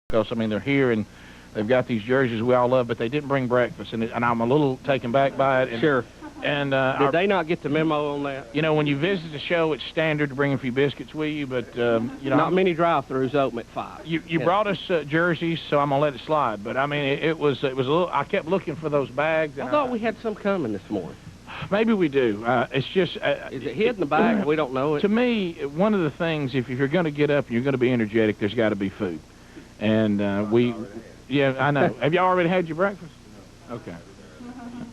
because, I mean, they're here and they've got these jerseys we all love, but they didn't bring breakfast, and I'm a little taken back by it. And, sure. And did they not get the memo on that? You know, when you visit the show, it's standard to bring a few biscuits with you, but you know, not many drive-throughs open at 5. You brought us jerseys, so I'm gonna let it slide. But I mean, it was a little. I kept looking for those bags. And I thought we had some coming this morning. Maybe we do. It's just is it hid in the bag? We don't know it. To me, one of the things, if you're going to get up and you're going to be energetic, there's got to be food. And yeah, I know. Have y'all already had your breakfast? Okay.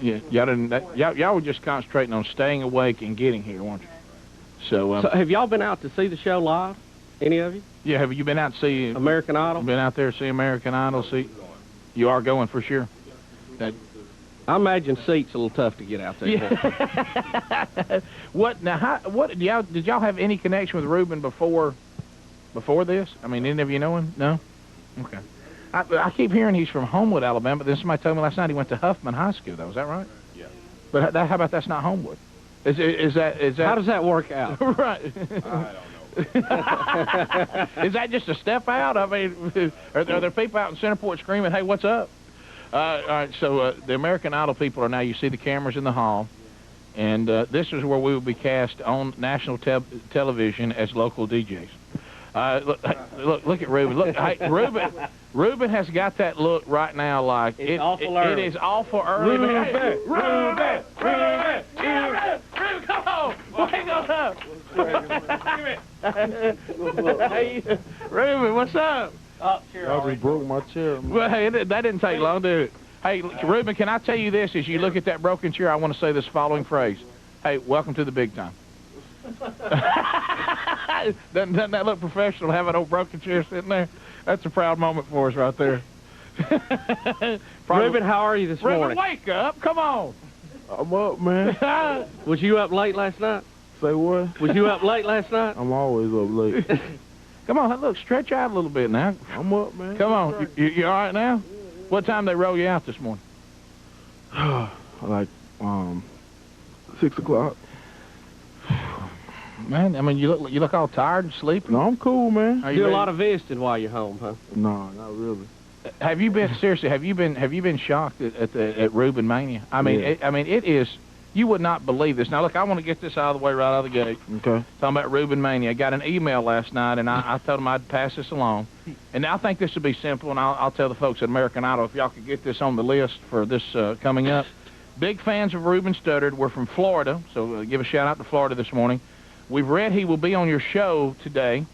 Yeah, y'all were just concentrating on staying awake and getting here, weren't you? So have y'all been out to see the show live? Any of you? Yeah, have you been out to see American Idol? Been out there to see American Idol? See, you are going for sure. I imagine seats a little tough to get out there. Yeah. What now? Did y'all have any connection with Ruben before this? I mean, any of you know him? No. Okay. I keep hearing he's from Homewood, Alabama, but then somebody told me last night he went to Huffman High School, though. Is that right? Yeah. But how about that's not Homewood? Is that? How does that work out? Right. I don't know. Is that just a step out? I mean, are there people out in Centerport screaming, "Hey, what's up?" All right, so the American Idol people are now. You see the cameras in the hall, and this is where we will be cast on national television as local DJs. Look at Ruben. Look, hey, Ruben has got that look right now, like it's awful early. It is awful early. Ruben, come on! Wake up! Hey, Ruben, what's up? I just broke my chair. Man. Well, hey, that didn't take long, did it? Hey, Ruben, can I tell you this? As you look at that broken chair, I want to say this following phrase. Hey, welcome to the big time. Doesn't that look professional, have an old broken chair sitting there? That's a proud moment for us right there. Ruben, how are you this morning? Ruben, wake up. Come on. I'm up, man. Was you up late last night? Say what? Was you up late last night? I'm always up late. Come on, look, stretch out a little bit now. I'm up, man. Come on. You all right now? What time they roll you out this morning? Like 6 o'clock. Man, I mean, you look all tired and sleepy. No, I'm cool, man. You do a lot of visiting while you're home, huh? No, not really. Have you been seriously? Have you been shocked at Ruben Mania? I mean, yeah. it is. You would not believe this. Now, look, I want to get this out of the way right out of the gate. Okay. Talking about Ruben Mania. I got an email last night, and I told him I'd pass this along. And I think this would be simple, and I'll tell the folks at American Idol if y'all could get this on the list for this coming up. Big fans of Ruben Studdard. We're from Florida, so give a shout-out to Florida this morning. We've read he will be on your show today.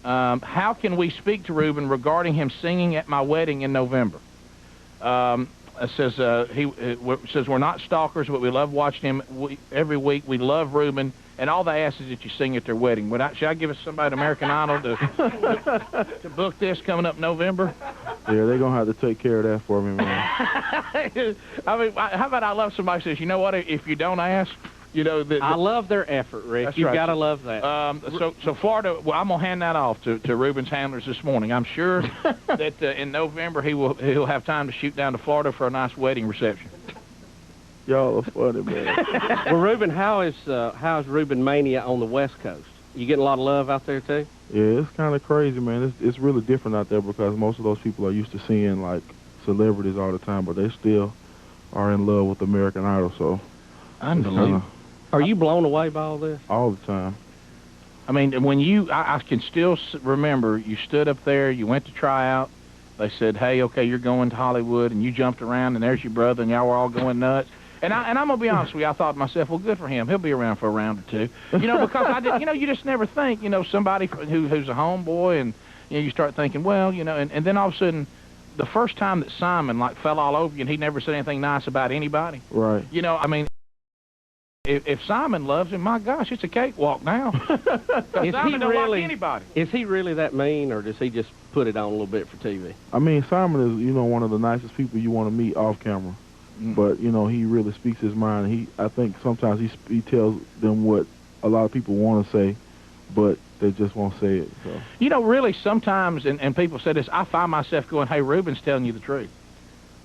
How can we speak to Ruben regarding him singing at my wedding in November? It says says we're not stalkers, but we love watching him every week. We love Ruben, and all they ask is that you sing at their wedding. Should I give us somebody at American Idol to book this coming up November? Yeah, they're gonna have to take care of that for me, man. I mean, how about I love somebody who says, you know what? If you don't ask. You know, I love their effort, Rick. You've got to love that. So Florida, well, I'm gonna hand that off to Ruben's handlers this morning. I'm sure that in November he'll have time to shoot down to Florida for a nice wedding reception. Y'all are funny, man. Well, Ruben, how is Ruben Mania on the West Coast? You getting a lot of love out there too? Yeah, it's kind of crazy, man. It's really different out there because most of those people are used to seeing like celebrities all the time, but they still are in love with American Idol. So unbelievable. Are you blown away by all this? All the time. I mean, when I can still remember, you stood up there, you went to try out. They said, hey, okay, you're going to Hollywood, and you jumped around, and there's your brother, and y'all were all going nuts. And I'm going to be honest with you, I thought to myself, well, good for him. He'll be around for a round or two. You know, because you just never think, somebody who's a homeboy, and, you start thinking, well, and then all of a sudden, the first time that Simon, fell all over you, and he never said anything nice about anybody. Right. I mean, if Simon loves him, my gosh, it's a cakewalk now. Simon don't like anybody. Is he really that mean, or does he just put it on a little bit for TV? I mean, Simon is, one of the nicest people you want to meet off camera. But, he really speaks his mind. I think sometimes he tells them what a lot of people want to say, but they just won't say it. So. Really sometimes, and people say this, I find myself going, hey, Ruben's telling you the truth.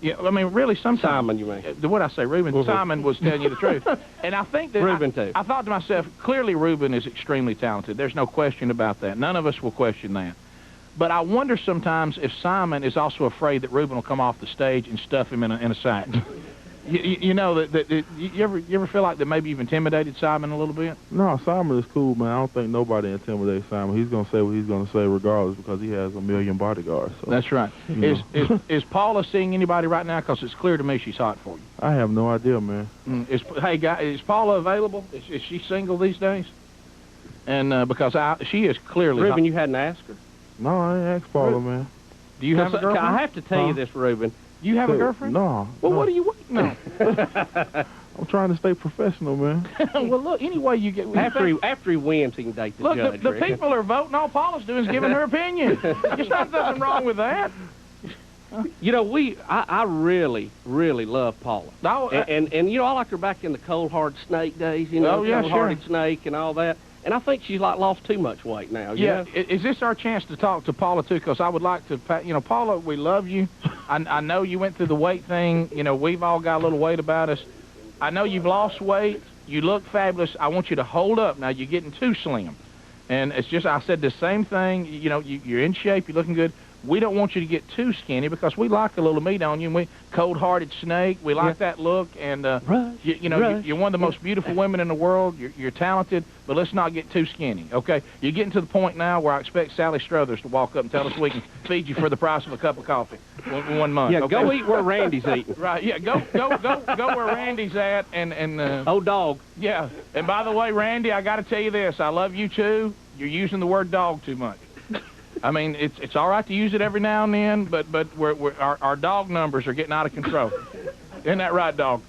Yeah, I mean, really, sometimes... Simon, you mean? What I say, Ruben? Simon was telling you the truth. And I think that... Ruben, too. I thought to myself, clearly Ruben is extremely talented. There's no question about that. None of us will question that. But I wonder sometimes if Simon is also afraid that Ruben will come off the stage and stuff him in a sack. You know, you ever feel like that maybe you've intimidated Simon a little bit? No, Simon is cool, man. I don't think nobody intimidates Simon. He's going to say what he's going to say regardless because he has a million bodyguards. So, that's right. Is Paula seeing anybody right now? Because it's clear to me she's hot for you. I have no idea, man. Hey, guy, is Paula available? Is she single these days? And because she is clearly Ruben, hot. you hadn't asked her. No, I ain't asked Paula, man. Do you have a girlfriend? I have to tell you this, Ruben. You have a girlfriend? No. Well, no. what do you want? No. I'm trying to stay professional, man. Well, look, anyway you get... After he wins, he can date the judge. Look, the people are voting. All Paula's doing is giving her opinion. There's nothing wrong with that. You know, I really, really love Paula. No, and you know, I liked her back in the cold hard snake days, you know, oh, yeah, cold-hearted snake and all that. And I think she's like lost too much weight now. Yeah. You know? Is this our chance to talk to Paula too? Because I would like to, you know, Paula, we love you. I know you went through the weight thing. You know, we've all got a little weight about us. I know you've lost weight. You look fabulous. I want you to hold up. Now you're getting too slim, and it's just I said the same thing. You know, you're in shape. You're looking good. We don't want you to get too skinny because we like a little meat on you. And we cold-hearted snake. We like that look. And you know, you're one of the most beautiful women in the world. You're talented, but let's not get too skinny. Okay? You're getting to the point now where I expect Sally Struthers to walk up and tell us we can feed you for the price of a cup of coffee 1 month. Yeah, okay? go eat where Randy's eating. Right? Yeah, go where Randy's at. And old dog. Yeah. And by the way, Randy, I got to tell you this. I love you too. You're using the word dog too much. I mean, it's all right to use it every now and then, but our dog numbers are getting out of control. Isn't that right, dog?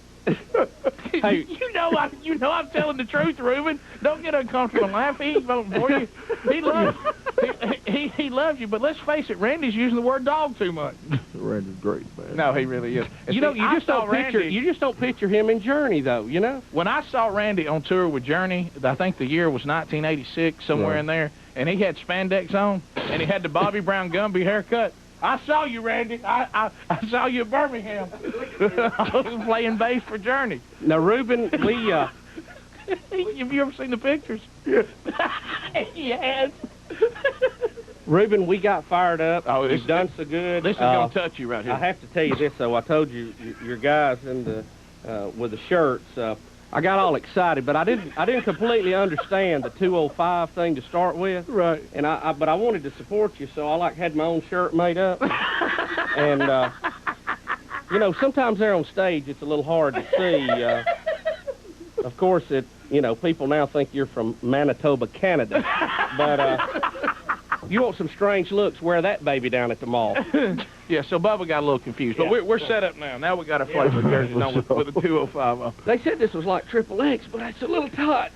Hey, you know I'm telling the truth, Ruben. Don't get uncomfortable and laugh. He ain't voting for you. He loves you, but let's face it, Randy's using the word dog too much. Randy's great, man. No, he really is. And You know, you just don't picture him in Journey, though. You know. When I saw Randy on tour with Journey, I think the year was 1986, somewhere in there, and he had spandex on, and he had the Bobby Brown Gumby haircut. I saw you, Randy. I saw you at Birmingham. I was playing bass for Journey. Now, Ruben, we have you ever seen the pictures? Yeah. Yes. Ruben, we got fired up. Oh, You've done so good. This is gonna touch you right here. I have to tell you this, though. I told you, your guys in the with the shirts. I got all excited, but I didn't completely understand the 205 thing to start with. Right. And but I wanted to support you, so I had my own shirt made up. And you know, sometimes there on stage it's a little hard to see. Of course, people now think you're from Manitoba, Canada. But you want some strange looks, wear that baby down at the mall. Yeah, so Bubba got a little confused, but we're set up now. Now we got a flavor jersey on with a 205 on. They said this was like XXX, but it's a little tight.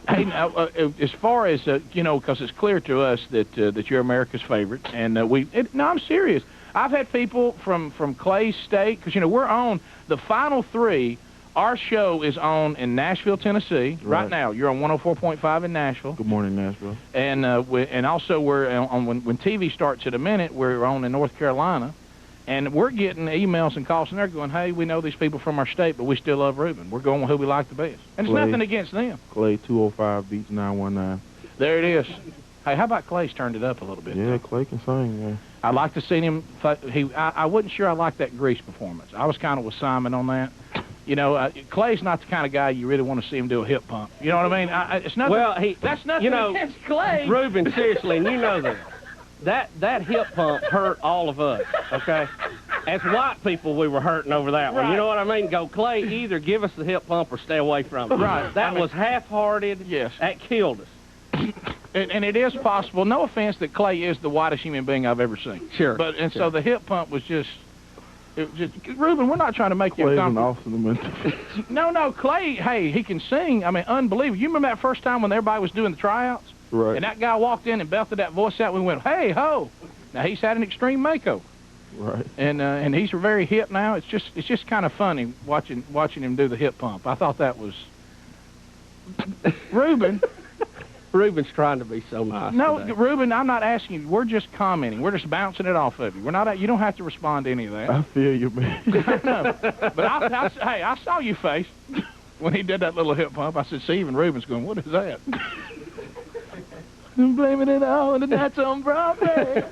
Hey, now, as far as because it's clear to us that you're America's favorite, and no, I'm serious. I've had people from Clay State, because we're on the final three. Our show is on in Nashville, Tennessee. Right now, you're on 104.5 in Nashville. Good morning, Nashville. And also we're on when TV starts in a minute. We're on in North Carolina, and we're getting emails and calls, and they're going, "Hey, we know these people from our state, but we still love Ruben. We're going with who we like the best." And it's nothing against them. Clay 205 beats 919. There it is. Hey, how about Clay's turned it up a little bit? Yeah, Clay can sing, man. I'd like to see him. I wasn't sure I liked that Grease performance. I was kind of with Simon on that. Clay's not the kind of guy you really want to see him do a hip pump. You know what I mean? It's nothing. Well, that's nothing against Clay. Ruben, seriously, and you know that hip pump hurt all of us. Okay, as white people, we were hurting over that one. You know what I mean? Go, Clay, either give us the hip pump or stay away from it. Right. That was half-hearted. Yes. That killed us. And it is possible. No offense, that Clay is the whitest human being I've ever seen. Sure. So the hip pump was just. Ruben, we're not trying to make you uncomfortable. No, Clay, hey, he can sing. I mean, unbelievable. You remember that first time when everybody was doing the tryouts? Right. And that guy walked in and belted that voice out. We went, hey, ho. Now, he's had an extreme makeover. Right. And he's very hip now. It's just kind of funny watching him do the hip pump. I thought that was... Ruben... Ruben's trying to be so nice. No, today. Ruben, I'm not asking you. We're just commenting. We're just bouncing it off of you. We're not. You don't have to respond to any of that. I feel you, man. No, but I saw your face when he did that little hip pump. I said, "See, even Ruben's going, what is that?" I'm blaming it all on the nights on Broadway.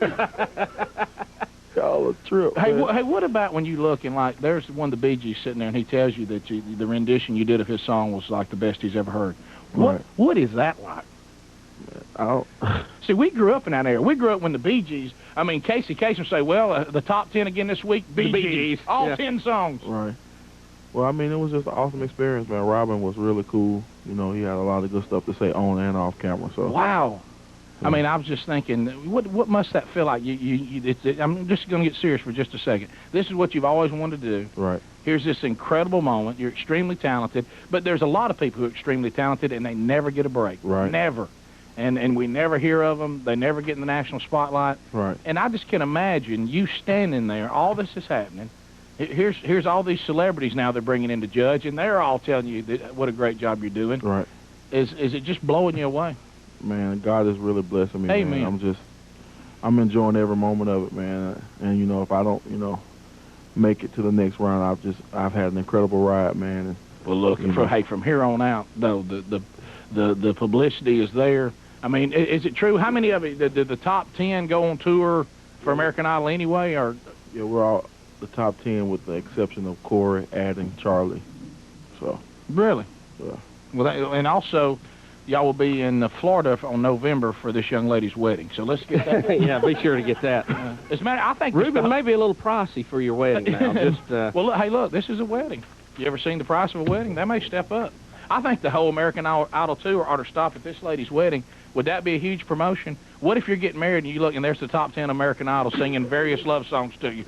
Y'all a trip. Hey, man. hey, what about when you look and like there's one of the Bee Gees sitting there and he tells you that the rendition you did of his song was like the best he's ever heard. Right. What is that like? I don't. See, we grew up in that era. We grew up when the Bee Gees. I mean, Casey Kasem say, well, the top 10 again this week. Bee Gees. All 10 songs. Right. Well, I mean, it was just an awesome experience, man. Robin was really cool. You know, he had a lot of good stuff to say on and off camera. So. Wow. I mean, I was just thinking, what must that feel like? I'm just going to get serious for just a second. This is what you've always wanted to do. Right. Here's this incredible moment. You're extremely talented, but there's a lot of people who are extremely talented, and they never get a break. Right. Never. And we never hear of them. They never get in the national spotlight. Right. And I just can imagine you standing there. All this is happening. Here's all these celebrities now they're bringing in to judge, and they're all telling you what a great job you're doing. Right. Is it just blowing you away? Man, God is really blessing me. Amen. Man. I'm enjoying every moment of it, man. And you know, if I don't, make it to the next round, I've had an incredible ride, man. And, well, look, from here on out, though, the publicity is there. I mean, is it true? How many of it did the top 10 go on tour for American Idol anyway? Or yeah, we're all the top 10 with the exception of Corey, Adam, Charlie. So really, yeah. Well, and also, y'all will be in Florida on November for this young lady's wedding. So let's get that. Yeah, be sure to get that. As a matter, I think Ruben may be a little pricey for your wedding now. Just well, look, hey, look, this is a wedding. You ever seen the price of a wedding? They may step up. I think the whole American Idol tour ought to stop at this lady's wedding. Would that be a huge promotion? What if you're getting married and you look and there's the top 10 American Idol singing various love songs to you?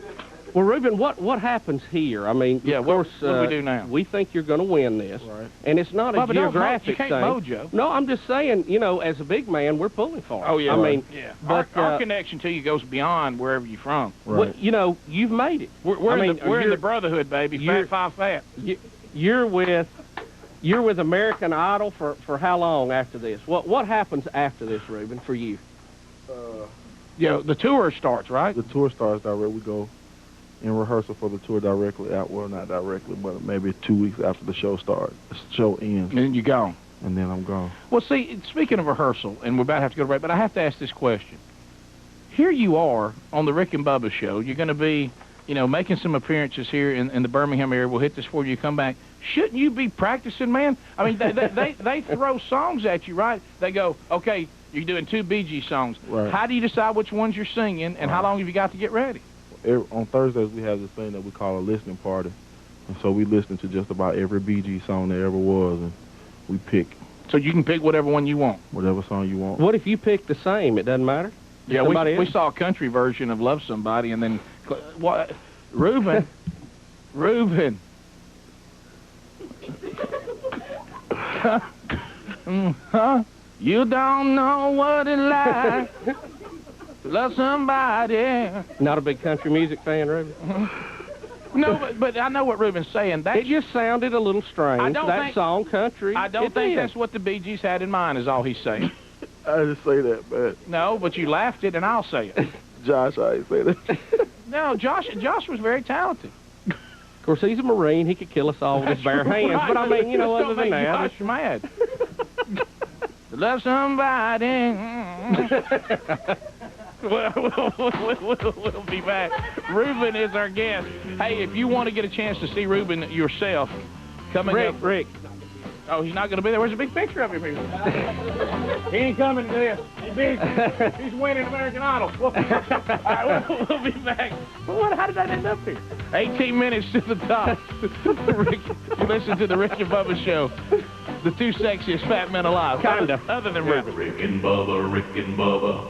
Well, Ruben, what happens here? I mean, yeah, of course, what do we do now? We think you're going to win this, right. And it's not a geographic thing. Mojo. No, I'm just saying, as a big man, we're pulling for it. Oh yeah, I mean, yeah. But our connection to you goes beyond wherever you're from. Right. Well, you've made it. We're in the brotherhood, baby. Fat Five Fat. You're with American Idol for how long after this? What happens after this, Ruben, for you? Yeah, the tour starts, right? The tour starts direct. We go in rehearsal for the tour directly out. Well, not directly, but maybe 2 weeks after the show starts. The show ends. And then you're gone. And then I'm gone. Well, see, speaking of rehearsal, and we're about to have to go to break, but I have to ask this question. Here you are on the Rick and Bubba show. You're going to be, making some appearances here in the Birmingham area. We'll hit this before you come back. Shouldn't you be practicing, man? I mean, they throw songs at you, right? They go, okay, you're doing 2 Bee Gees songs. Right. How do you decide which ones you're singing, and how long have you got to get ready? On Thursdays, we have this thing that we call a listening party. And so we listen to just about every Bee Gees song there ever was, and we pick. So you can pick whatever one you want? Whatever song you want. What if you pick the same? It doesn't matter? Yeah, we saw a country version of Love Somebody, and then, what? Ruben. You don't know what it's like to love somebody. Not a big country music fan, Ruben? No, but I know what Ruben's saying. It just sounded a little strange. That song, country. I don't think that's what the Bee Gees had in mind, is all he's saying. I didn't say that, man. No, but you laughed it, and I'll say it. Josh, I ain't say that. No, Josh was very tatalented. Of course, he's a Marine. He could kill us all with his bare hands. Right. But I mean, other than that, Josh mad. To love somebody. We'll be back. Ruben is our guest. Hey, if you want to get a chance to see Ruben yourself, coming up. Rick. Oh, he's not going to be there. Where's a big picture of him here? He ain't coming to this. He's winning American Idol. All right, we'll be back. But how did I end up here? 18 minutes to the top. You listen to the Rick and Bubba show. The 2 sexiest fat men alive. Kinda. Other than Ruben. Rick and Bubba, Rick and Bubba.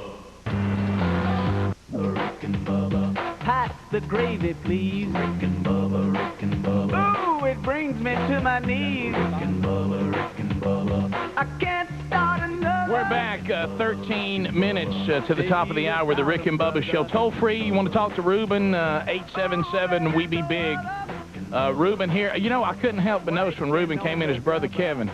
Rick and Bubba. Pass the gravy, please. Rick and Bubba, Rick and Bubba. Ooh, it brings me to my knees. Rick and Bubba, Rick and Bubba. I can't start another. We're back 13 minutes to the top of the hour, the Rick and Bubba show. Toll free, you want to talk to Ruben, 877-WE-BE-BIG. Ruben here. I couldn't help but notice when Ruben came in, his brother Kevin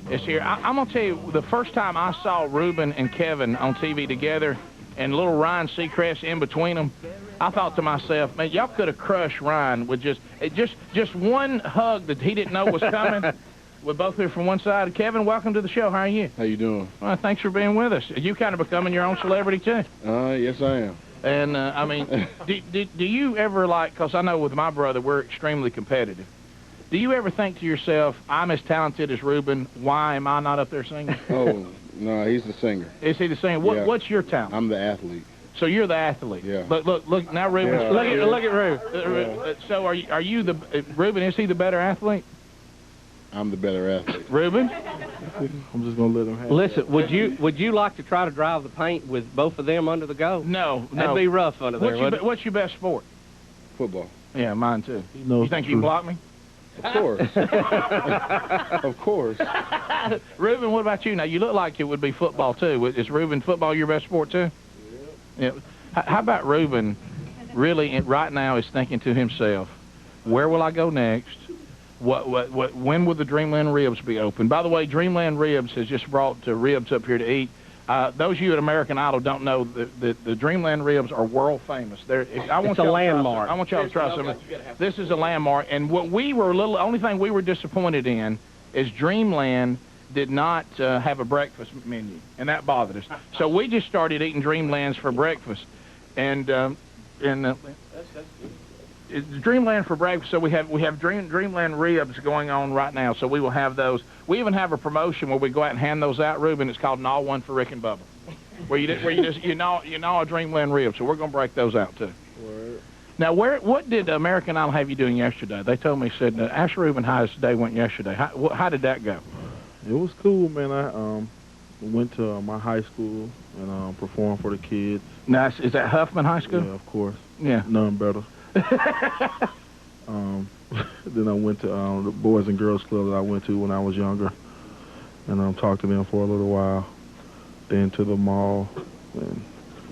is here. I'm going to tell you, the first time I saw Ruben and Kevin on TV together and little Ryan Seacrest in between them, I thought to myself, man, y'all could have crushed Ryan with just one hug that he didn't know was coming. We're both here from one side. Kevin, welcome to the show. How are you? How you doing? Well, thanks for being with us. You kind of becoming your own celebrity, too. Yes, I am. And, I mean, do you ever, like, because I know with my brother, we're extremely competitive. Do you ever think to yourself, I'm as talented as Ruben, why am I not up there singing? Oh, no, he's the singer. Is he the singer? Yeah. What's your talent? I'm the athlete. So you're the athlete. Yeah. Look, now Ruben. Yeah. Look at Ruben. So are you the Ruben? Is he the better athlete? I'm the better athlete. Ruben? I'm just gonna let him have Listen, would you like to try to drive the paint with both of them under the go? No. That'd be rough under there. What's your best sport? Football. Yeah, mine too. He knows You think the you can truth. block me? Of course. Of course. Ruben, what about you? Now, you look like it would be football, too. Is Ruben football your best sport, too? Yeah. How about Ruben really, right now, is thinking to himself, where will I go next? When will the Dreamland Ribs be open? By the way, Dreamland Ribs has just brought ribs up here to eat. Those of you at American Idol don't know that the Dreamland Ribs are world famous. It's a landmark. I want y'all to try something. This is a landmark, and what we were only thing we were disappointed in is Dreamland did not have a breakfast menu, and that bothered us. So we just started eating Dreamlands for breakfast, and it's Dreamland for breakfast. So we have Dreamland Ribs going on right now. So we will have those. We even have a promotion where we go out and hand those out, Ruben. It's called an all one for Rick and Bubba, where you just gnaw a Dreamland Rib. So we're gonna break those out too. Word. Now, what did American Idol have you doing yesterday? They told me, said, ask Ruben how his day went yesterday. How did that go? It was cool, man. I went to my high school and performed for the kids. Now, is that Huffman High School? Yeah, of course. Yeah. None better. Then I went to the Boys and Girls Club that I went to when I was younger, and talked to them for a little while. Then to the mall. And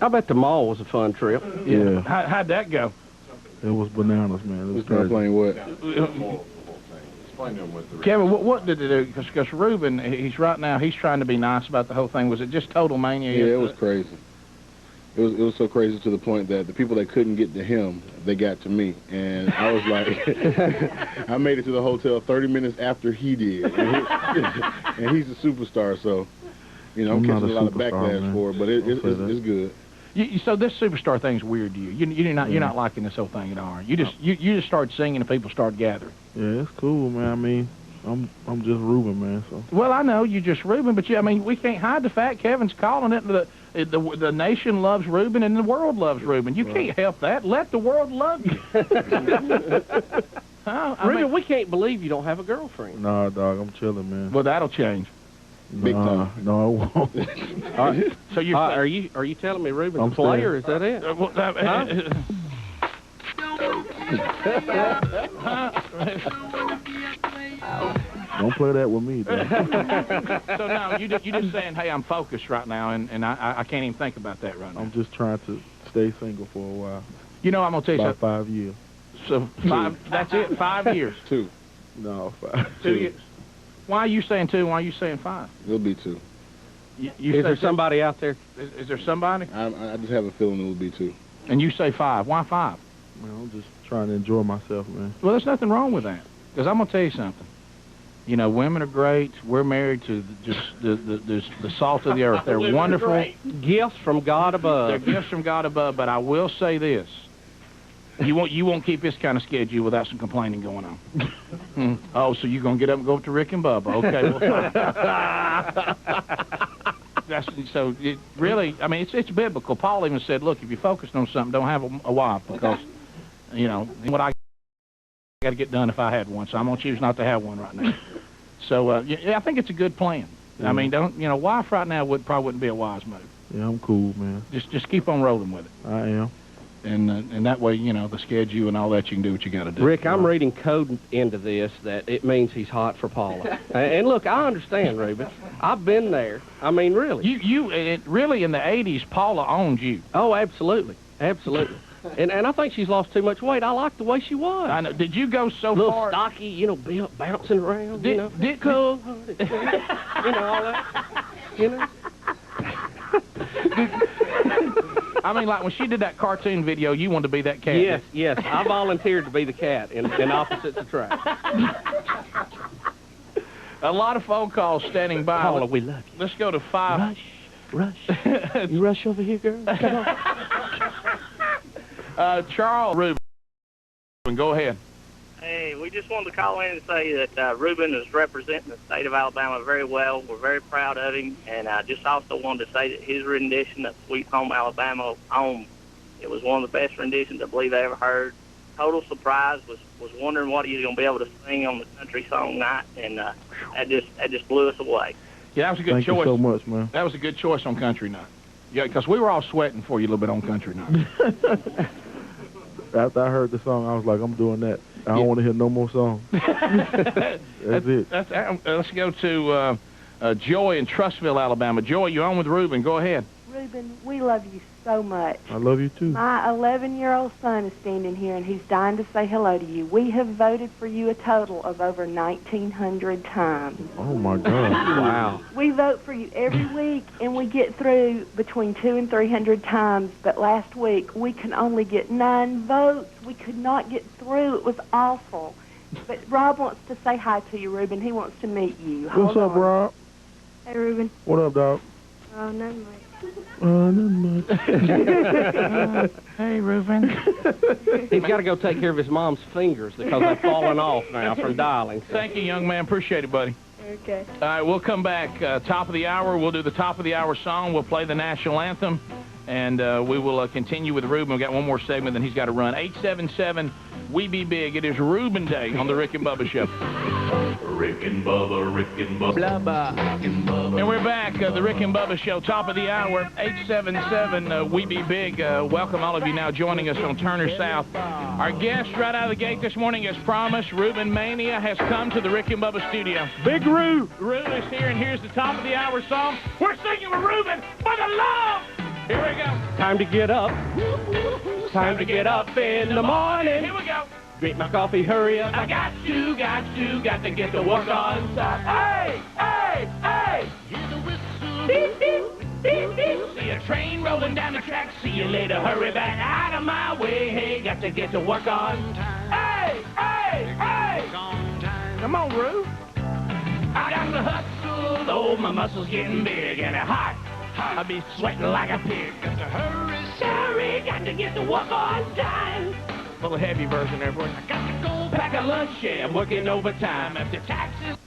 I bet the mall was a fun trip. yeah. How'd that go? It was bananas, man. It was Who's gonna crazy. play what? Kevin, what did it do? Because Ruben, he's trying to be nice about the whole thing. Was it just total mania? Yeah, it was crazy. It was so crazy to the point that the people that couldn't get to him, they got to me. And I was like, I made it to the hotel 30 minutes after he did. And he's a superstar, so, I'm I'm not catching a a lot of superstar, backlash man. for it, but it's good. So this superstar thing's weird to you. You're not liking this whole thing at all. You just started singing and people started gathering. Yeah, it's cool, man. I mean, I'm just Ruben, man. So Well, I know you're just Ruben, but we can't hide the fact Kevin's calling it. The nation loves Ruben and the world loves Ruben. You can't help that. Let the world love you. Ruben, we can't believe you don't have a girlfriend. nah, dog, I'm chilling, man. Well, that'll change. Big time. No, it won't. All right. So you're Are you telling me Ruben's I'm a player? Is that it? Don't play that with me, dog. So now you just saying, hey, I'm focused right now, and I can't even think about that right now. I'm just trying to stay single for a while. I'm gonna tell you About something. 5 years. So 5. That's it. 5 years. 2. No, 5. 2 years. Why are you saying 2? Why are you saying 5? It'll be 2. Is there somebody out there? Is there somebody? I just have a feeling it'll be 2. And you say 5. Why 5? Man, I'm just trying to enjoy myself, man. Well, there's nothing wrong with that. Because I'm gonna tell you something. Women are great. We're married to the salt of the earth. They're wonderful. Gifts from God They're above. gifts from God above. But I will say this: you won't keep this kind of schedule without some complaining going on. Oh, so you're gonna get up and go up to Rick and Bubba? Okay, well, fine. So it really, it's biblical. Paul even said, look, if you're focused on something, don't have a wife, because what I got to get done if I had one. So I'm gonna choose not to have one right now. So I think it's a good plan. Wife right now probably wouldn't be a wise move. Yeah, I'm cool, man. Just keep on rolling with it. I am. And that way, the schedule and all that, you can do what you got to do. Rick, I'm reading code into this that it means he's hot for Paula. And look, I understand, Ruben. I've been there. Really. You really in the '80s, Paula owned you. Oh, absolutely, absolutely. And I think she's lost too much weight. I like the way she was. I know. Did you go so little far? Stocky, built, bouncing around. Did cool, all that. Like when she did that cartoon video, you wanted to be that cat. Yes. I volunteered to be the cat in opposites attract. A lot of phone calls standing by. Paula, we love you. Let's go to 5. Rush. You rush over here, girl. Come on. Charles Ruben, go ahead. Hey, we just wanted to call in and say that Ruben is representing the state of Alabama very well. We're very proud of him. And I just also wanted to say that his rendition of Sweet Home Alabama Home, it was one of the best renditions I believe I ever heard. Total surprise, was wondering what he was going to be able to sing on the country song night, and that just blew us away. Yeah, that was a good choice. Thank you so much, man. That was a good choice on country night. Yeah, because we were all sweating for you a little bit on country night. After I heard the song, I was like, I'm doing that. I don't want to hear no more songs. That's it. Let's go to Joy in Trussville, Alabama. Joy, you're on with Ruben. Go ahead. Ruben, we love you so much. I love you, too. My 11-year-old son is standing here, and he's dying to say hello to you. We have voted for you a total of over 1,900 times. Oh, my God. Wow. We vote for you every week, and we get through between 200 and 300 times. But last week, we could only get 9 votes. We could not get through. It was awful. But Rob wants to say hi to you, Ruben. He wants to meet you. What's up, Rob? Hey, Ruben. What up, dog? Oh, nothing much. Not much. Hey, Ruben. He's got to go take care of his mom's fingers because they've fallen off now from dialing. Thank you, young man. Appreciate it, buddy. Okay. All right, we'll come back. Top of the hour, we'll do the top of the hour song. We'll play the national anthem, and we will continue with Ruben. We've got one more segment, then he's got to run. 877 We Be Big. It is Ruben Day on the Rick and Bubba Show. Rick and Bubba, Rick and Bubba. Bubba. Rick and Bubba. And we're back, the Rick and Bubba Show, top of the hour, 877 We Be Big. Welcome all of you now joining us on Turner South. Our guest right out of the gate this morning, as promised, Ruben Mania has come to the Rick and Bubba studio. Big Roo. Rue is here, and here's the top of the hour song. We're singing with Ruben for the love. Here we go. Time to get up. Time to get up in the morning. Here we go. Drink my coffee, hurry up. I got to get to work on time. Hey, hey, hey. Hear the whistle. Beep, beep, beep, beep. See a train rolling down the track. See you later. Hurry back out of my way. Hey, got to get to work on time. Hey, hey, hey. Come on, Rue. I got to hustle, though my muscles getting big and hot. I be sweating like a pig. Got to hurry, sorry, got to get to work on time. A little heavy version there, boy. I got to go pack a lunch, yeah, I'm working overtime. After taxes,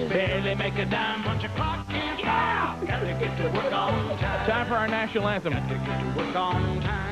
barely make a dime. Punch a clock in, yeah, got to get to work on time. Time for our national anthem. Got to get to work on time.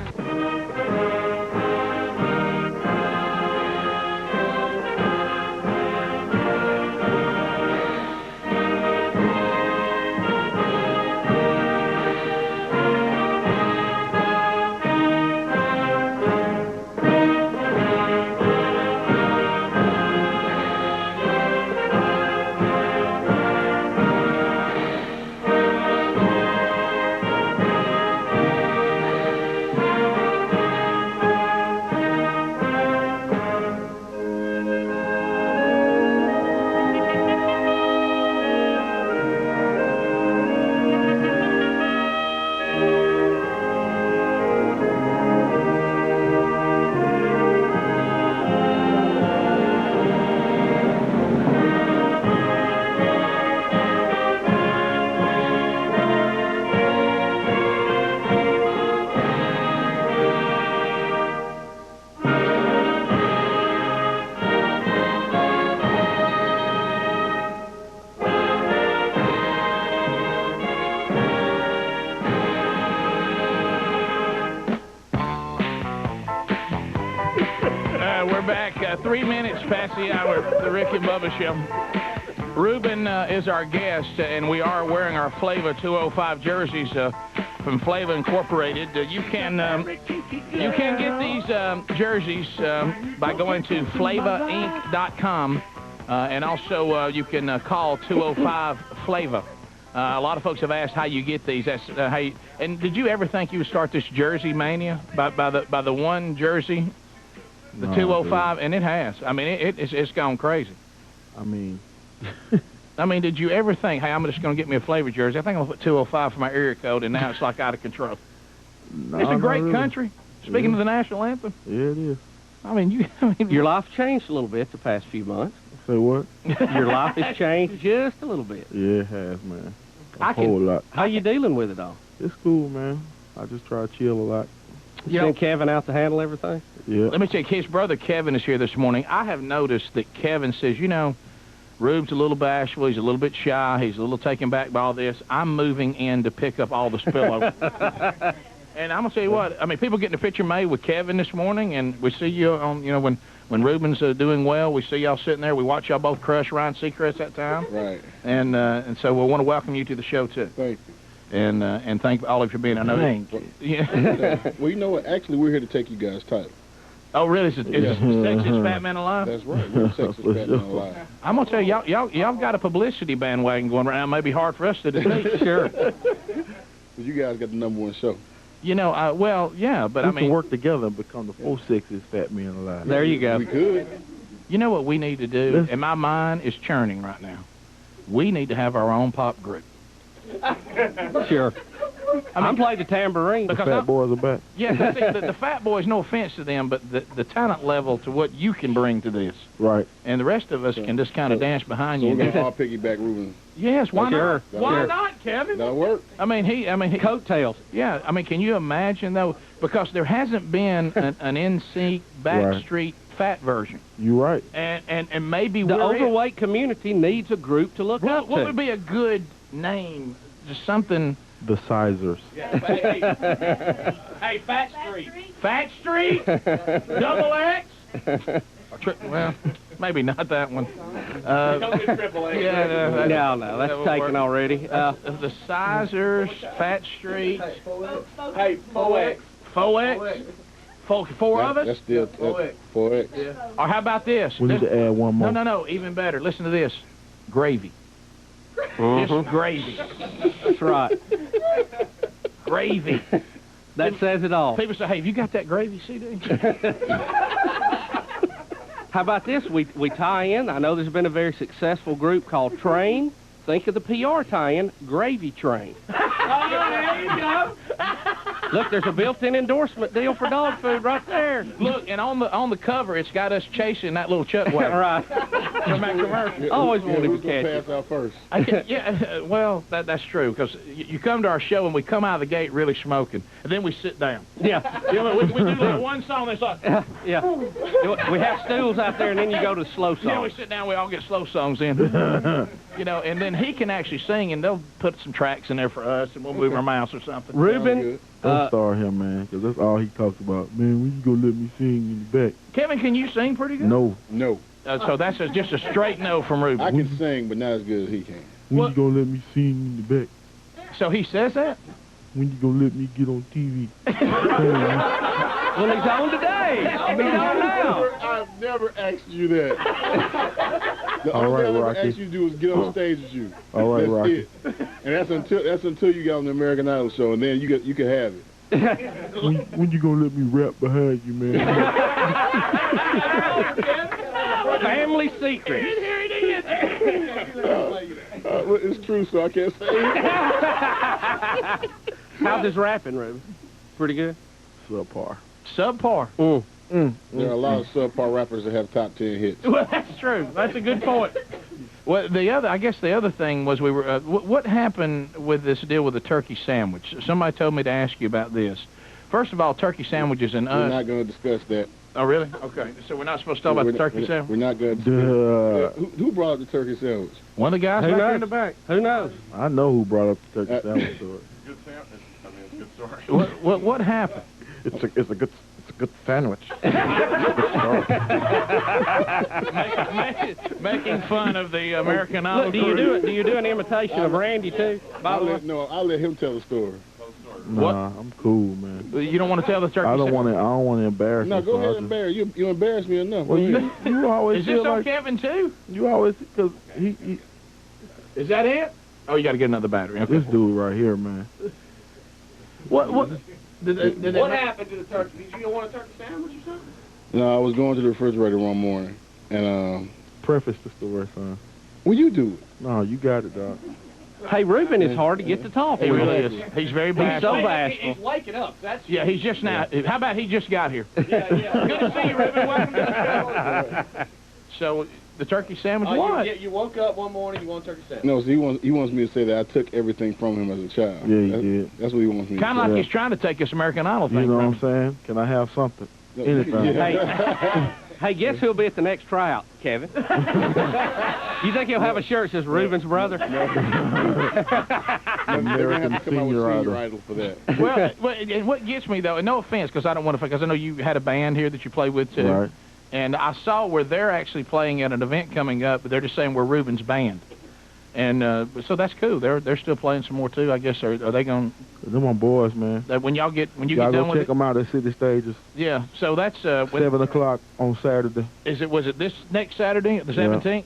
We're back 3 minutes past the hour, the Rick and Bubba Show. Ruben is our guest, and we are wearing our Flava 205 jerseys from Flava Incorporated. You can get these jerseys by going to flavainc.com, and also you can call 205-FLAVA. A lot of folks have asked how you get these. That's how you, and did you ever think you would start this jersey mania by the one jersey? The No, 205, and it has. I mean, it's gone crazy. I mean, did you ever think, hey, I'm just going to get me a Flava jersey? I think I'm going to put 205 for my area code, and now it's like out of control. no, It's a not great really. country. Speaking Yeah. of the national anthem, Yeah, it is. I mean, Your life changed a little bit the past few months. Say what? Your life has changed just a little bit. Yeah, it has, man. I A whole lot. How you dealing with it all? It's cool, man. I just try to chill a lot. You send Kevin out to handle everything? Yeah. Let me check. His brother Kevin is here this morning. I have noticed that Kevin says, you know, Rube's a little bashful. He's a little bit shy. He's a little taken back by all this. I'm moving in to pick up all the spillover. And I'm going to tell you what. I mean, people getting a picture made with Kevin this morning, and we see you on, you know, when Ruben's doing well, we see y'all sitting there. We watch y'all both crush Ryan Seacrest that time. Right. And so we want to welcome you to the show, too. Thank you. And thank all of you for being. I know. Thank you. Yeah. Well, you know what? Actually, we're here to take you guys' title. Oh, really? Is it Sexiest Fat Man Alive? That's right. We're the sexiest fat man alive. I'm gonna tell you, y'all got a publicity bandwagon going right now. It may be hard for us to defeat. Sure. But you guys got the #1 show. You know, well, yeah, but We I mean, can work together and become the 4 sexiest fat men alive. There you go. We could. you know what we need to do? And my mind is churning right now. We need to have our own pop group. Sure. I play the tambourine. The fat boys are back. Yeah, the Fat Boys, no offense to them, but the talent level to what you can bring to this. Right. And the rest of us can just kind of dance behind So you. we're going to all piggyback Ruben. Yes, why Sure. not? Why Sure. not, Kevin? That'll work. I mean, he Coattails. Yeah, I mean, can you imagine, though? Because there hasn't been an NSYNC Backstreet Fat version. You're right. And maybe The we're it. overweight community needs a group to look up to. What would be a good name? Just something... The Sizers. Hey, Fat Street. Fat Street? Double X? Well, maybe not that one. Triple X. Yeah, No, that's taken already. the Sizers, Fat Street. Hey, 4X. 4X? Four of us? That's still 4X. Or how about this? We need to add one more. No, even better. Listen to this. Gravy. Just gravy. That's right. Gravy. That says it all. People say, hey, have you got that gravy CD? How about this? We tie in. I know there's been a very successful group called Train. Think of the PR tie-in, Gravy Train. Oh, there you go. Look, there's a built-in endorsement deal for dog food right there. Look, and on the cover, it's got us chasing that little chuck wagon. Right. From that commercial. Always wanted to Who's going catch to it. pass out first? Well, that's true, because you come to our show and we come out of the gate really smoking, and then we sit down. Yeah. You know, we do like one song, and it's like, Yeah. We have stools out there, and then you go to the slow yeah, we song. sit down, we all get slow songs in. You know, and then he can actually sing, and they'll put some tracks in there for us, and we'll move our mouse or something. Ruben, Don't star him, man, because that's all he talks about. Man, when you gonna let me sing in the back? Kevin, can you sing pretty good? No. No. So that's just a straight no from Ruben. I can sing, but not as good as he can. When What? you gonna let me sing in the back? So he says that? When you gonna let me get on TV? well, he's on today. He's on now. I've never asked you that. The All only right, thing I've ever Rocky. asked you to do is get on stage with you. All right, That's Rocky. it. And that's until you got on the American Idol show, and then you can have it. When you gonna let me rap behind you, man? Family secret. Well, it's true, so I can't say it. How's his rapping, Ruben? Pretty good? Subpar. Subpar. There are a lot of subpar rappers that have top 10 hits. Well, that's true. That's a good point. Well, I guess the other thing was we were. What happened with this deal with the turkey sandwich? Somebody told me to ask you about this. First of all, turkey sandwiches and We're us. not going to discuss that. Oh, really? Okay. So we're not supposed to talk about the turkey sandwich. We're not going to Duh. discuss. Who brought up the turkey sandwich? One of the guys Who back there knows? in the back. Who knows? I know who brought up the turkey sandwich story. Good sandwich. I mean, it's a good story. What happened? It's a good sandwich. Making fun of the American Idol. Look, do you do an imitation of Randy too? I'll let him tell the story. Nah, I'm cool, man. You don't want to tell the turkey I don't sandwich? want to embarrass No, him. go so ahead I and embarrass you embarrass me enough. Well, Go ahead. you always Is this feel on like Kevin too? you always because he Is that it? Oh, you got to get another battery. Okay. this dude right here, man. What? Did What happened to the turkey? Did you want a turkey sandwich or something? No, I was going to the refrigerator one morning, and Preface the story, son. will you do it? No, you got it, dog. Hey, Ruben is hard to get to talk He with. really is. He's very He's so bashful. bashful. He's waking up. That's Yeah, he's just now. How about he just got here? yeah. Good to see you, Ruben. Welcome to the show. So, The turkey sandwich? Oh, What? you woke up one morning, you want turkey sandwich. No, so he wants me to say that I took everything from him as a child. Yeah, he did. That's what he wants me to say. Kind of like he's trying to take this American Idol thing. You know what I'm from saying? Can I have something? Anything. Hey, hey, guess who'll be at the next tryout, Kevin? You think he'll have a shirt that says Ruben's brother? American Senior Idol for that. Well, and what gets me, though, and no offense, because I don't want to, because I know you had a band here that you played with, too. Right. And I saw where they're actually playing at an event coming up, but they're just saying we're Ruben's band. And so that's cool. They're still playing some more, too, I guess. Are they going to... Them my boys, man. When you get done go with check it? them out at City Stages. Yeah, so that's... 7 o'clock on Saturday. Was it this next Saturday, the 17th?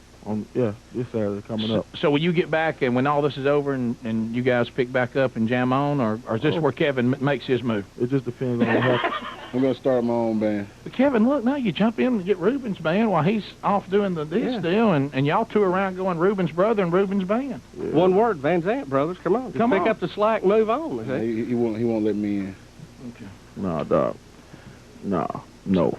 This Saturday coming up. So will you get back, and when all this is over, and you guys pick back up and jam on, or is this where Kevin makes his move? It just depends on what happens. I'm going to start my own band. But Kevin, look, now you jump in and get Ruben's band while he's off doing this deal, and y'all tour around going Ruben's brother and Ruben's band. Yeah. One word, Van Zant brothers. Come on, pick up the slack, and move on. He won't let me in. Okay. Nah, dog. Nah, no.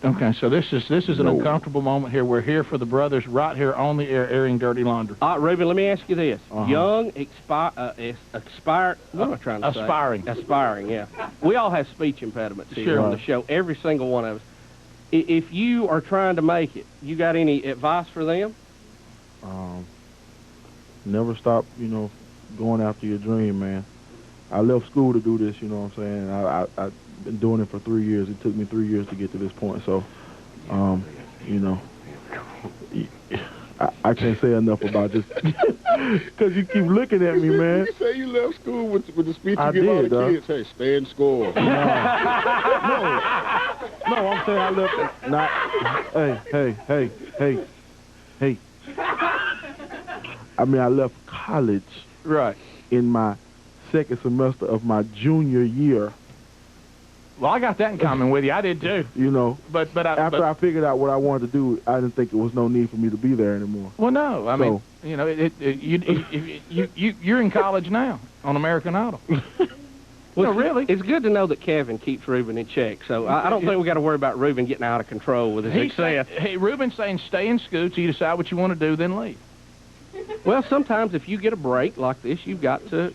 Okay, so this is an uncomfortable moment here. We're here for the brothers right here on the air airing dirty laundry. Ruben, let me ask you this. Young, expired, what am I trying to say? Aspiring, yeah. We all have speech impediments here on the show, every single one of us. If you are trying to make it, you got any advice for them? Never stop, going after your dream, man. I left school to do this, you know what I'm saying? I've been doing it for 3 years. It took me 3 years to get to this point. So, I can't say enough about this because you keep looking at me, man. You say you left school with the speech you I give all did, the kids. Hey, stay and score. No, I'm saying I left. Not. Hey. I mean, I left college. Right. In my second semester of my junior year. Well, I got that in common with you. I did too. But after I figured out what I wanted to do, I didn't think it was no need for me to be there anymore. Well, no, I mean, you're in college now on American Idol. Well, really, it's good to know that Kevin keeps Ruben in check. So I don't think we got to worry about Ruben getting out of control with his success. Ruben's saying stay in school till you decide what you want to do, then leave. Well, sometimes if you get a break like this, you've got to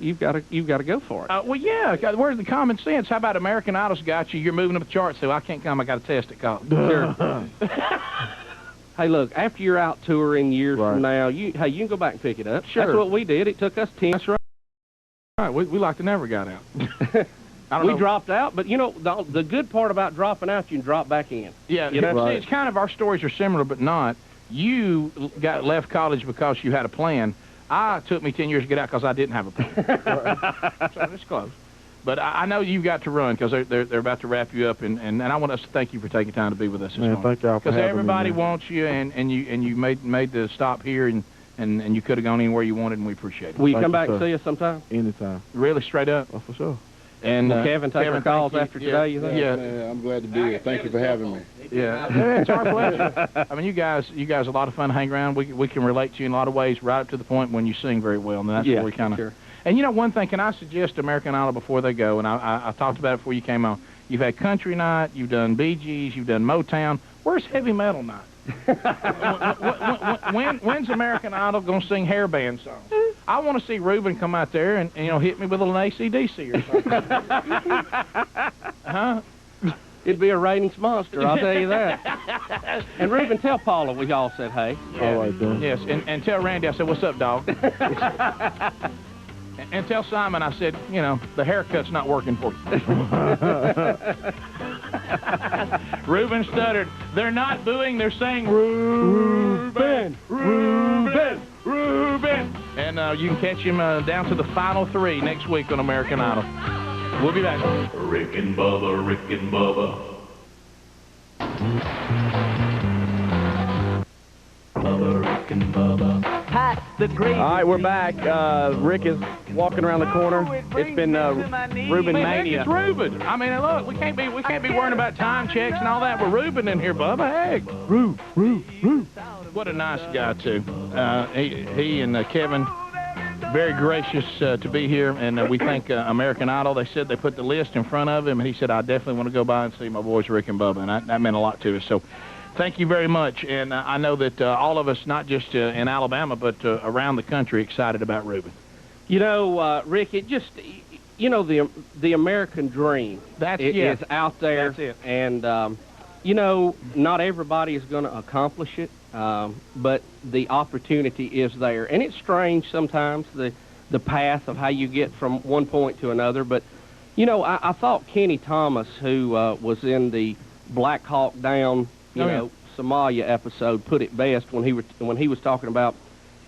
go for it. Well, yeah. Where's the common sense? How about American Idol's got you? You're moving up the charts, so I can't come. I got a test at college. Sure. Hey, look. After you're out touring years from now, you can go back and pick it up. Sure. That's what we did. It took us 10. That's right. All right. We like to never got out. We dropped out, but the good part about dropping out, you can drop back in. Yeah. See, it's kind of our stories are similar, but not. You left college because you had a plan. I took me 10 years to get out because I didn't have a plan. So it's close. But I know you've got to run because they're about to wrap you up, and I want us to thank you for taking time to be with us this morning. Thank y'all for having me. Because everybody wants you, and you made the stop here, and you could have gone anywhere you wanted, and we appreciate it. Will you come back and see us sometime? Anytime. Really, straight up? Oh, for sure. And Kevin, take our calls after today, you think? Yeah. Man, I'm glad to be here. Thank you for having me. Yeah, it's our pleasure. I mean, you guys are a lot of fun to hang around. We can relate to you in a lot of ways, right up to the point when you sing very well, and that's where we kind of... Sure. And one thing, can I suggest American Idol before they go, and I talked about it before you came on. You've had country night, you've done Bee Gees, you've done Motown. Where's heavy metal night? When's American Idol going to sing hair band songs? I want to see Ruben come out there and hit me with a little AC/DC or something. Huh? It'd be a ratings monster, I'll tell you that. And Ruben, tell Paula we all said hey. Yeah. All right, then. Yes, and tell Randy I said, what's up, dog? And tell Simon I said, the haircut's not working for you. Ruben Studdard. They're not booing, they're saying Ruben, Ruben, Ruben. And you can catch him down to the final 3 next week on American Idol. We'll be back. Rick and Bubba, Rick and Bubba. Bubba, Rick and Bubba. All right, we're back. Rick is walking around the corner. It's been Ruben Mania. It's Ruben. I mean, look, we can't be worrying about time checks and all that. We're Ruben in here, Bubba. Heck, Rube. What a nice guy too. He and Kevin, very gracious to be here, and we thank American Idol. They said they put the list in front of him, and he said, I definitely want to go by and see my boys Rick and Bubba, and that meant a lot to us. So Thank you very much, and I know that all of us, not just in Alabama, but around the country, excited about Ruben. You know, Rick, it just, you know, the American dream is out there. That's it. And, you know, not everybody is going to accomplish it, but the opportunity is there. And it's strange sometimes, the path of how you get from one point to another. But, you know, I thought Kenny Thomas, who was in the Black Hawk Down, you know, Somalia episode, put it best when he was talking about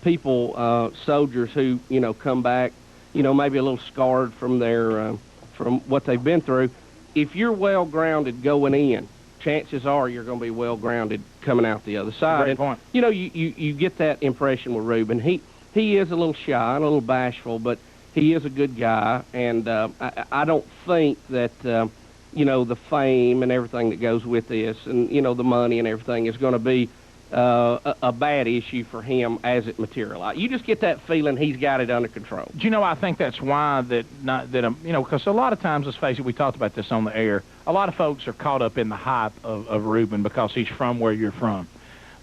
people, soldiers who, you know, come back, you know, maybe a little scarred from their from what they've been through. If you're well grounded going in, chances are you're going to be well grounded coming out the other side. Great point. You know, you get that impression with Ruben. He is a little shy and a little bashful, but he is a good guy, and I don't think that you know, the fame and everything that goes with this, and you know, the money and everything is going to be a bad issue for him as it materializes. You just get that feeling he's got it under control. Do you know, I think that's why you know, because a lot of times, let's face it, we talked about this on the air, a lot of folks are caught up in the hype of Ruben because he's from where you're from.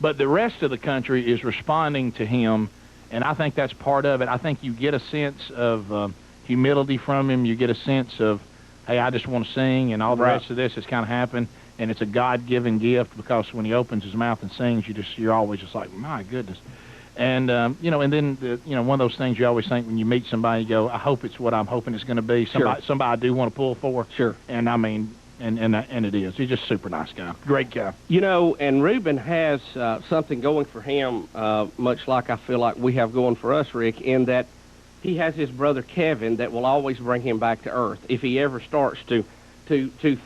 But the rest of the country is responding to him, and I think that's part of it. I think you get a sense of humility from him. You get a sense of, hey, I just want to sing, and all the rest of this has kind of happened. And it's a God-given gift, because when he opens his mouth and sings, you're always just like, my goodness. And you know, and then you know, one of those things you always think when you meet somebody, you go, I hope it's what I'm hoping it's going to be. Somebody I do want to pull for. Sure. And I mean, and it is. He's just a super nice guy, great guy. You know, and Ruben has something going for him, much like I feel like we have going for us, Rick, in that he has his brother Kevin that will always bring him back to earth if he ever starts to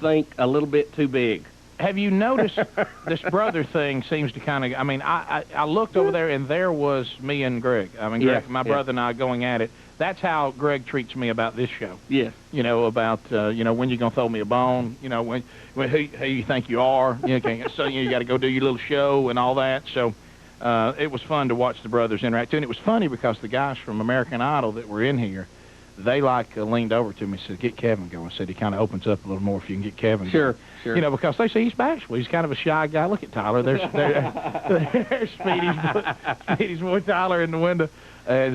think a little bit too big. Have you noticed this brother thing seems to kind of, I mean, I looked over there, and there was me and Greg. I mean, Greg, my brother and I going at it. That's how Greg treats me about this show. Yes. You know, about, you know, when you going to throw me a bone, you know, when who you think you are, you know, so you got to go do your little show and all that. So it was fun to watch the brothers interact too. And it was funny because the guys from American Idol that were in here, they leaned over to me and said, get Kevin going. Said he kind of opens up a little more if you can get Kevin going. Sure. You know, because they say he's bashful. He's kind of a shy guy. Look at Tyler. There's Speedy's boy Tyler in the window.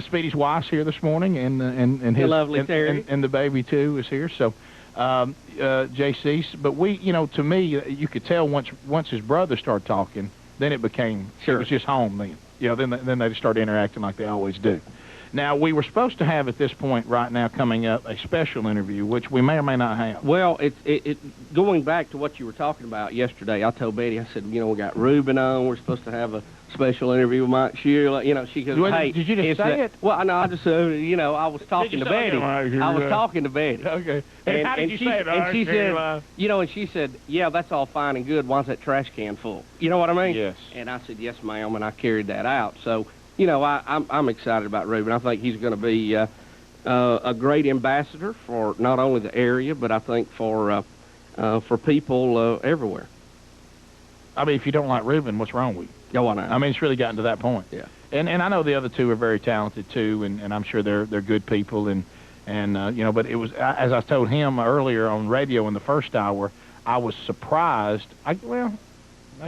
Speedy's wife's here this morning, and his lovely Terry. And the baby too is here. So JC, but you know, to me, you could tell once his brother started talking, then it became it was just home then. You know, then they just started interacting like they always do. Now, we were supposed to have at this point right now coming up a special interview, which we may or may not have. Well, going back to what you were talking about yesterday, I told Betty, I said, you know, we got Ruben on. We're supposed to have a special interview with Mike Sheila. You know, she goes, hey. Did you just say it? Well, no, I just, you know, I was talking to Betty. I was talking to Betty. Okay. And how did you say it? And she said, you know, and she said, yeah, that's all fine and good. Why's that trash can full? You know what I mean? Yes. And I said, yes, ma'am, and I carried that out. So, you know, I'm excited about Ruben. I think he's going to be a great ambassador for not only the area, but I think for people everywhere. I mean, if you don't like Ruben, what's wrong with you? Oh, I know. I mean, it's really gotten to that point. Yeah. And I know the other two are very talented too, and I'm sure they're good people, and you know, but it was, as I told him earlier on radio in the first hour, I was surprised. I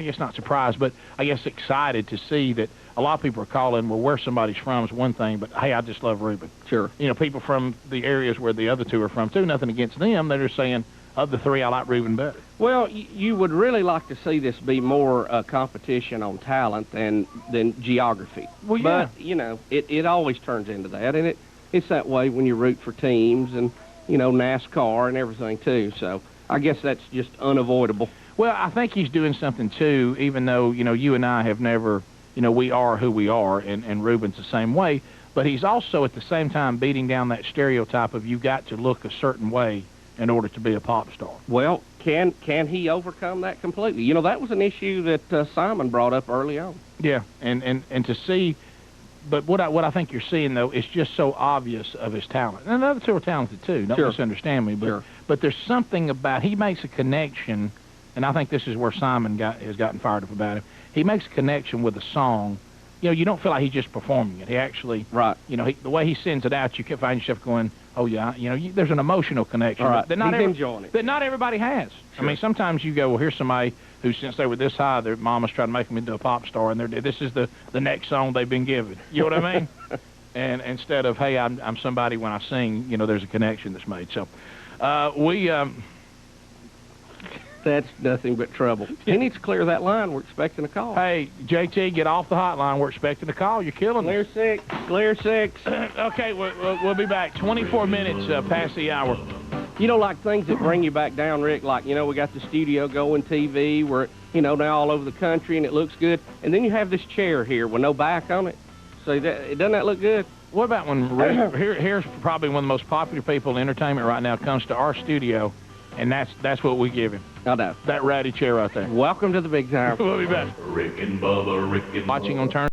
guess not surprised, but I guess excited to see that a lot of people are calling, well, where somebody's from is one thing, but hey, I just love Ruben. Sure. You know, people from the areas where the other two are from too, nothing against them. They're just saying, of the three, I like Ruben better. Well, you would really like to see this be more competition on talent than geography. Well, yeah. But, you know, it always turns into that, and it's that way when you root for teams and, you know, NASCAR and everything too. So I guess that's just unavoidable. Well, I think he's doing something too, even though, you know, you and I have never, you know, we are who we are, and Ruben's the same way, but he's also at the same time beating down that stereotype of you've got to look a certain way in order to be a pop star. Well, can he overcome that completely? You know, that was an issue that Simon brought up early on. Yeah, and to see, but what I think you're seeing, though, is just so obvious of his talent. And the other two are talented, too. Don't misunderstand me, but there's something about, he makes a connection, and I think this is where Simon has gotten fired up about him. He makes a connection with a song. You know, you don't feel like he's just performing it. He actually, you know, the way he sends it out, you can find yourself going, Oh yeah, you know, there's an emotional connection All right. that not He's enjoying it. that not everybody has. I mean, sometimes you go, well, here's somebody who, since they were this high, their mama's trying to make them into a pop star, and this is the next song they've been given. You know what I mean? And instead of, hey, I'm somebody when I sing, you know, there's a connection that's made. So That's nothing but trouble. He needs to clear that line. We're expecting a call. Hey, JT, get off the hotline. We're expecting a call. You're killing Clear us. 6. Clear 6. Okay, we'll be back. 24 minutes past the hour. You know, like things that bring you back down, Rick, like, you know, we got the studio going, TV, we're, you know, now all over the country, and it looks good. And then you have this chair here with no back on it. So doesn't that look good? What about when Rick, here's probably one of the most popular people in entertainment right now comes to our studio, and that's what we give him. I know. That ratty chair right there. Welcome to the big time. We'll be back. Rick and Bubba, Rick and Bubba. Watching on Turn